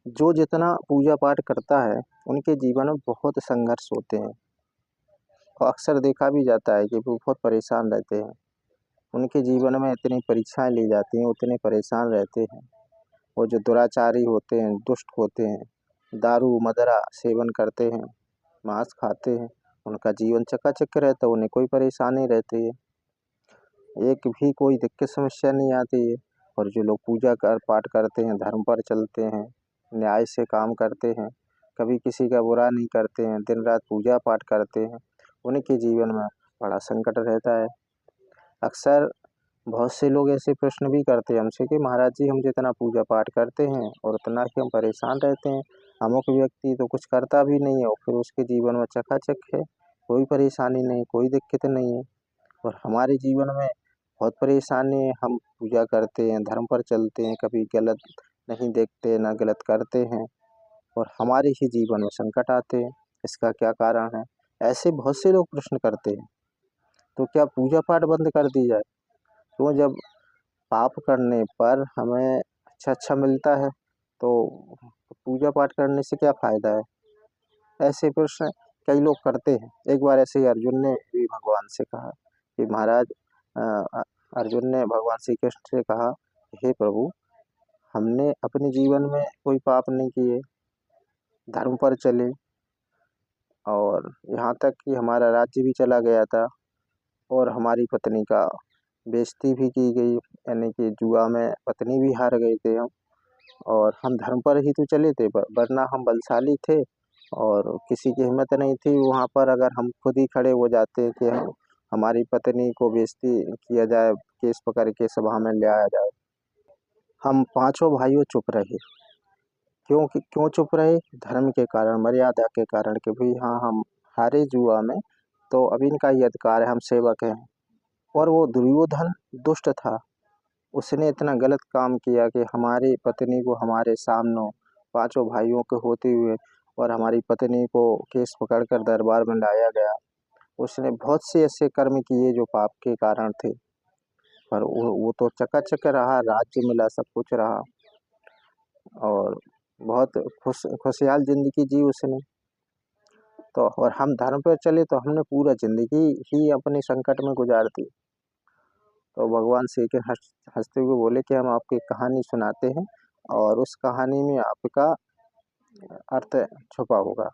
जो जितना पूजा पाठ करता है उनके जीवन में बहुत संघर्ष होते हैं और अक्सर देखा भी जाता है कि वो बहुत परेशान रहते हैं। उनके जीवन में इतनी परीक्षाएं ली जाती हैं, उतने परेशान रहते हैं। वो जो दुराचारी होते हैं, दुष्ट होते हैं, दारू मदिरा सेवन करते हैं, मांस खाते हैं, उनका जीवन चकाचक रहता है, उन्हें कोई परेशानी रहती है, एक भी कोई दिक्कत समस्या नहीं आती है। और जो लोग पूजा कर पाठ करते हैं, धर्म पर चलते हैं, न्याय से काम करते हैं, कभी किसी का बुरा नहीं करते हैं, दिन रात पूजा पाठ करते हैं, उनके जीवन में बड़ा संकट रहता है। अक्सर बहुत से लोग ऐसे प्रश्न भी करते हैं हमसे कि महाराज जी, हम जितना पूजा पाठ करते हैं और उतना ही हम परेशान रहते हैं, अमुक व्यक्ति तो कुछ करता भी नहीं है और फिर उसके जीवन में चकाचक है, कोई परेशानी नहीं, कोई दिक्कत नहीं है, और हमारे जीवन में बहुत परेशानी है। हम पूजा करते हैं, धर्म पर चलते हैं, कभी गलत नहीं देखते ना गलत करते हैं, और हमारे ही जीवन में संकट आते हैं। इसका क्या कारण है? ऐसे बहुत से लोग प्रश्न करते हैं। तो क्या पूजा पाठ बंद कर दी जाए? क्यों, जब पाप करने पर हमें अच्छा मिलता है तो पूजा पाठ करने से क्या फायदा है? ऐसे प्रश्न कई लोग करते हैं। एक बार ऐसे ही अर्जुन ने भी भगवान से कहा कि महाराज, अ, अ, अर्जुन ने भगवान श्री कृष्ण से कहा, हे प्रभु, हमने अपने जीवन में कोई पाप नहीं किए, धर्म पर चले, और यहाँ तक कि हमारा राज्य भी चला गया था और हमारी पत्नी का बेइज्जती भी की गई, यानी कि जुआ में पत्नी भी हार गए थे हम, और हम धर्म पर ही तो चले थे, वरना हम बलशाली थे और किसी की हिम्मत नहीं थी वहाँ पर। अगर हम खुद ही खड़े हो जाते कि हम हमारी पत्नी को बेइज्जती किया जाए, केस पकड़ के सभा में ले आया जाए। हम पांचों भाइयों चुप रहे। क्यों चुप रहे? धर्म के कारण, मर्यादा के कारण, कि भाई हाँ, हम हारे जुआ में तो अब इनका ही अधिकार है, हम सेवक हैं। और वो दुर्योधन दुष्ट था, उसने इतना गलत काम किया कि हमारी पत्नी को हमारे सामने पांचों भाइयों के होते हुए और हमारी पत्नी को केस पकड़कर दरबार में लाया गया। उसने बहुत से ऐसे कर्म किए जो पाप के कारण थे, पर वो तो चकाचक रहा, राज्य मिला, सब कुछ रहा, और बहुत खुशहाल जिंदगी जी उसने। तो और हम धर्म पर चले तो हमने पूरा जिंदगी ही अपने संकट में गुजार दी। तो भगवान श्री कृष्ण हंसते हुए बोले कि हम आपको एक कहानी सुनाते हैं और उस कहानी में आपका अर्थ छुपा होगा,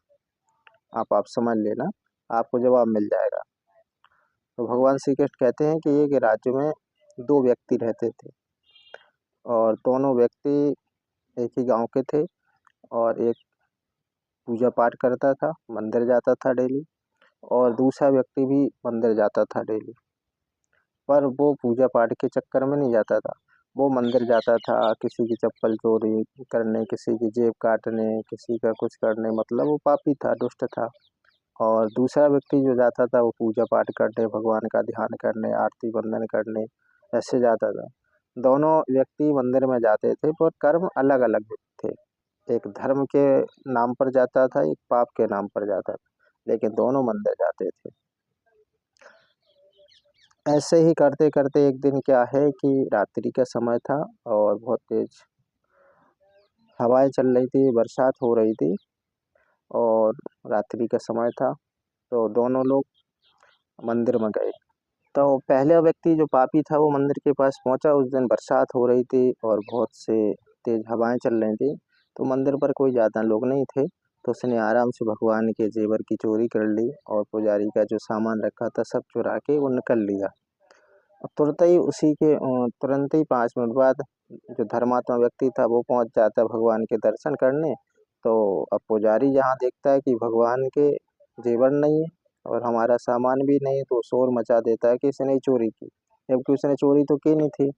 आप समझ लेना, आपको जवाब मिल जाएगा। तो भगवान श्री कृष्ण कहते हैं कि एक राज्य में दो व्यक्ति रहते थे, और दोनों व्यक्ति एक ही गांव के थे, और एक पूजा पाठ करता था, मंदिर जाता था डेली, और दूसरा व्यक्ति भी मंदिर जाता था डेली। पर वो पूजा पाठ के चक्कर में नहीं जाता था, वो मंदिर जाता था किसी की चप्पल चोरी करने, किसी की जेब काटने, किसी का कुछ करने, मतलब वो पापी था, दुष्ट था। और दूसरा व्यक्ति जो जाता था वो पूजा पाठ करने, भगवान का ध्यान करने, आरती वंदन करने, ऐसे जाता था। दोनों व्यक्ति मंदिर में जाते थे पर कर्म अलग अलग थे। एक धर्म के नाम पर जाता था, एक पाप के नाम पर जाता था, लेकिन दोनों मंदिर जाते थे। ऐसे ही करते करते एक दिन क्या है कि रात्रि का समय था और बहुत तेज हवाएं चल रही थी, बरसात हो रही थी, और रात्रि का समय था, तो दोनों लोग मंदिर में गए। तो पहले व्यक्ति जो पापी था वो मंदिर के पास पहुंचा। उस दिन बरसात हो रही थी और बहुत से तेज हवाएं चल रही थी, तो मंदिर पर कोई ज़्यादा लोग नहीं थे, तो उसने आराम से भगवान के जेवर की चोरी कर ली और पुजारी का जो सामान रखा था सब चुरा के वो निकल लिया। और तुरंत ही 5 मिनट बाद जो धर्मात्मा व्यक्ति था वो पहुंच जाता भगवान के दर्शन करने। तो अब पुजारी जहाँ देखता है कि भगवान के जेवर नहीं है और हमारा सामान भी नहीं, तो शोर मचा देता है कि इसने ही चोरी की, जबकि उसने चोरी तो की नहीं थी।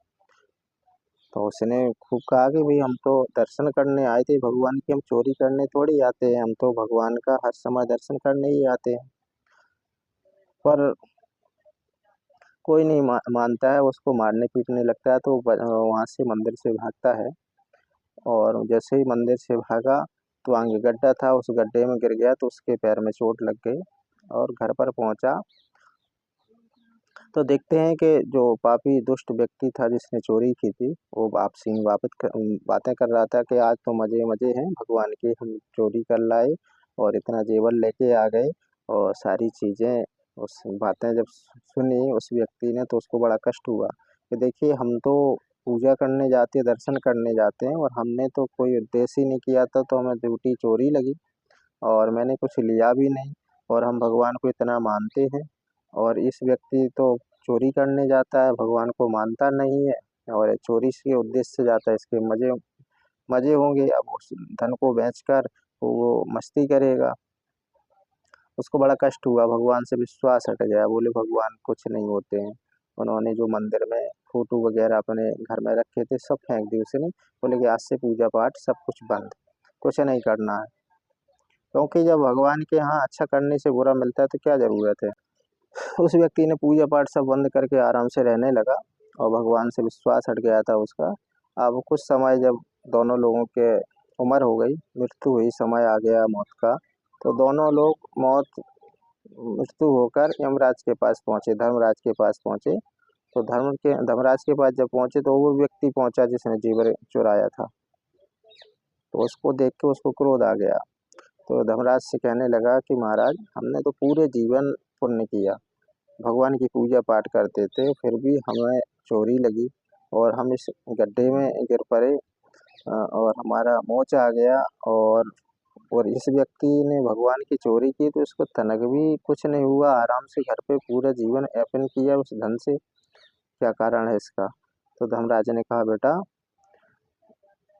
तो उसने खूब कहा कि भाई, हम तो दर्शन करने आए थे भगवान की, हम चोरी करने थोड़ी आते हैं, हम तो भगवान का हर समय दर्शन करने ही आते हैं। पर कोई नहीं मानता है, उसको मारने पीटने लगता है, तो वहां से मंदिर से भागता है। और जैसे ही मंदिर से भागा तो आगे गड्ढा था, उस गड्ढे में गिर गया, तो उसके पैर में चोट लग गई और घर पर पहुंचा तो देखते हैं कि जो पापी दुष्ट व्यक्ति था जिसने चोरी की थी, वो आपसी में बातें कर रहा था कि आज तो मजे मजे हैं भगवान के, हम चोरी कर लाए और इतना जेवर लेके आ गए और सारी चीजें। उस बातें जब सुनी उस व्यक्ति ने तो उसको बड़ा कष्ट हुआ कि देखिए हम तो पूजा करने जाते, दर्शन करने जाते हैं और हमने तो कोई उद्देश्य ही नहीं किया था, तो हमें ड्यूटी चोरी लगी और मैंने कुछ लिया भी नहीं और हम भगवान को इतना मानते हैं। और इस व्यक्ति तो चोरी करने जाता है, भगवान को मानता नहीं है और चोरी के उद्देश्य से जाता है, इसके मजे मजे होंगे। अब उस धन को बेचकर वो मस्ती करेगा। उसको बड़ा कष्ट हुआ, भगवान से विश्वास हट गया, बोले भगवान कुछ नहीं होते हैं। उन्होंने जो मंदिर में फोटो वगैरह अपने घर में रखे थे सब फेंक दिए उसने। बोले कि आज से पूजा पाठ सब कुछ बंद, कुछ नहीं करना है, क्योंकि जब भगवान के यहाँ अच्छा करने से बुरा मिलता है तो क्या जरूरत है। उस व्यक्ति ने पूजा पाठ सब बंद करके आराम से रहने लगा और भगवान से विश्वास हट गया था उसका। अब कुछ समय जब दोनों लोगों के उम्र हो गई, मृत्यु हुई, समय आ गया मौत का, तो दोनों लोग मृत्यु होकर यमराज के पास पहुंचे, धर्मराज के पास पहुंचे। तो धर्मराज के पास जब पहुंचे तो वो व्यक्ति पहुंचा जिसने जेवर चुराया था। तो उसको देख के उसको क्रोध आ गया। तो धर्मराज से कहने लगा कि महाराज हमने तो पूरे जीवन पुण्य किया, भगवान की पूजा पाठ करते थे, फिर भी हमें चोरी लगी और हम इस गड्ढे में गिर पड़े और हमारा मोच आ गया। और इस व्यक्ति ने भगवान की चोरी की तो इसको तनक भी कुछ नहीं हुआ, आराम से घर पे पूरा जीवन यापन किया उस धन से, क्या कारण है इसका। तो धर्मराज ने कहा बेटा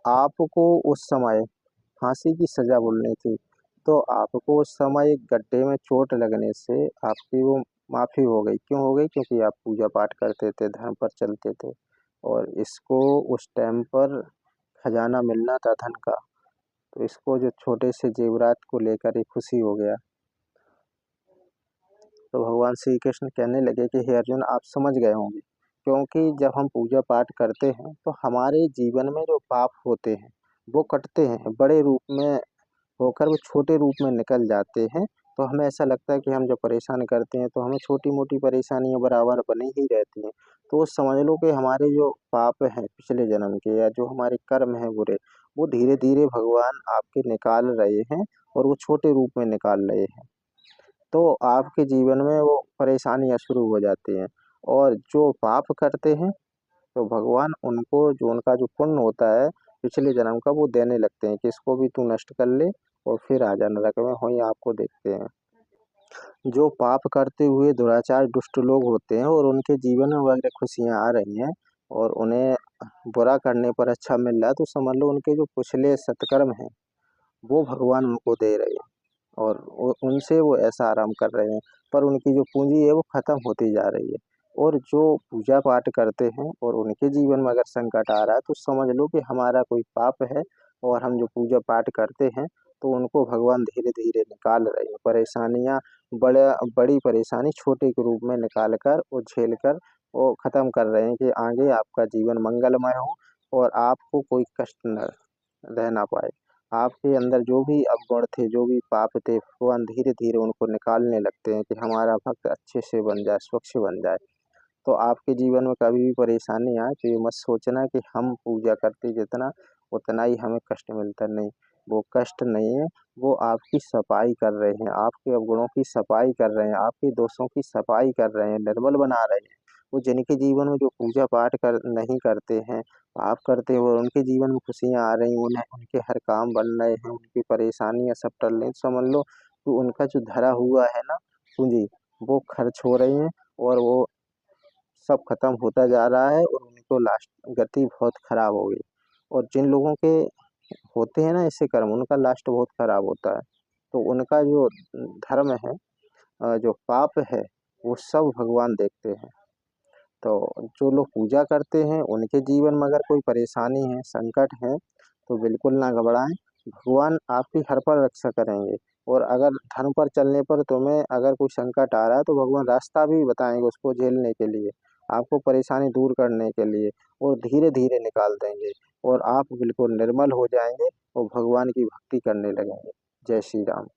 आपको उस समय फांसी की सजा बोलनी थी, तो आपको उस समय एक गड्ढे में चोट लगने से आपकी वो माफी हो गई। क्यों हो गई? क्योंकि आप पूजा पाठ करते थे, धर्म पर चलते थे और इसको उस टाइम पर खजाना मिलना था धन का, तो इसको जो छोटे से जेवरात को लेकर ही खुशी हो गया। तो भगवान श्री कृष्ण कहने लगे कि हे अर्जुन आप समझ गए होंगे, क्योंकि जब हम पूजा पाठ करते हैं तो हमारे जीवन में जो पाप होते हैं वो कटते हैं, बड़े रूप में होकर वो छोटे रूप में निकल जाते हैं। तो हमें ऐसा लगता है कि हम जब परेशान करते हैं तो हमें छोटी मोटी परेशानियां बराबर बनी ही रहती हैं। तो समझ लो कि हमारे जो पाप हैं पिछले जन्म के या जो हमारे कर्म हैं बुरे, वो धीरे धीरे भगवान आपके निकाल रहे हैं और वो छोटे रूप में निकाल रहे हैं। तो आपके जीवन में वो परेशानियां शुरू हो जाती हैं। और जो पाप करते हैं तो भगवान उनको जो उनका जो पुण्य होता है पिछले जन्म का वो देने लगते हैं कि इसको भी तू नष्ट कर ले और फिर आ जा नरक में, वहीं आपको देखते हैं। जो पाप करते हुए दुराचार दुष्ट लोग होते हैं और उनके जीवन में अगर खुशियां आ रही हैं और उन्हें बुरा करने पर अच्छा मिल रहा है, तो समझ लो उनके जो पिछले सत्कर्म हैं वो भगवान उनको दे रहे हैं और उनसे वो ऐसा आराम कर रहे हैं। पर उनकी जो पूंजी है वो खत्म होती जा रही है। और जो पूजा पाठ करते हैं और उनके जीवन में अगर संकट आ रहा है तो समझ लो कि हमारा कोई पाप है और हम जो पूजा पाठ करते हैं तो उनको भगवान धीरे धीरे निकाल रहे हैं। परेशानियां बड़ी परेशानी छोटे के रूप में निकाल कर और झेल कर वो खत्म कर रहे हैं कि आगे आपका जीवन मंगलमय हो और आपको कोई कष्ट न रह ना पाए। आपके अंदर जो भी अवगुण थे, जो भी पाप थे, भगवान धीरे-धीरे उनको निकालने लगते हैं कि हमारा भक्त अच्छे से बन जाए, स्वच्छ बन जाए। तो आपके जीवन में कभी भी परेशानी आए तो ये मत सोचना कि हम पूजा करते जितना, उतना ही हमें कष्ट मिलता, नहीं। वो कष्ट नहीं है, वो आपकी सफाई कर रहे हैं, आपके अवगुणों की सफाई कर रहे हैं, आपके दोषों की सफाई कर रहे हैं, निर्मल बना रहे हैं। वो जिनके जीवन में जो पूजा पाठ कर नहीं करते हैं, पाप करते हैं और उनके जीवन में खुशियाँ आ रही हैं, उन्हें उनके हर काम बन रहे हैं, उनकी परेशानियाँ सब टल रही हैं, समझ लो कि उनका जो धरा हुआ है ना पूँजी, वो खर्च हो रही है और वो सब खत्म होता जा रहा है और उनको लास्ट गति बहुत खराब हो गई। और जिन लोगों के होते हैं ना ऐसे कर्म, उनका लास्ट बहुत खराब होता है। तो उनका जो धर्म है, जो पाप है, वो सब भगवान देखते हैं। तो जो लोग पूजा करते हैं उनके जीवन में अगर कोई परेशानी है, संकट है, तो बिल्कुल ना घबराएं, भगवान आपकी हर पल रक्षा करेंगे। और अगर धर्म पर चलने पर तुम्हें अगर कोई संकट आ रहा है तो भगवान रास्ता भी बताएंगे उसको झेलने के लिए, आपको परेशानी दूर करने के लिए और धीरे धीरे निकाल देंगे और आप बिल्कुल निर्मल हो जाएंगे और भगवान की भक्ति करने लगेंगे। जय श्री राम।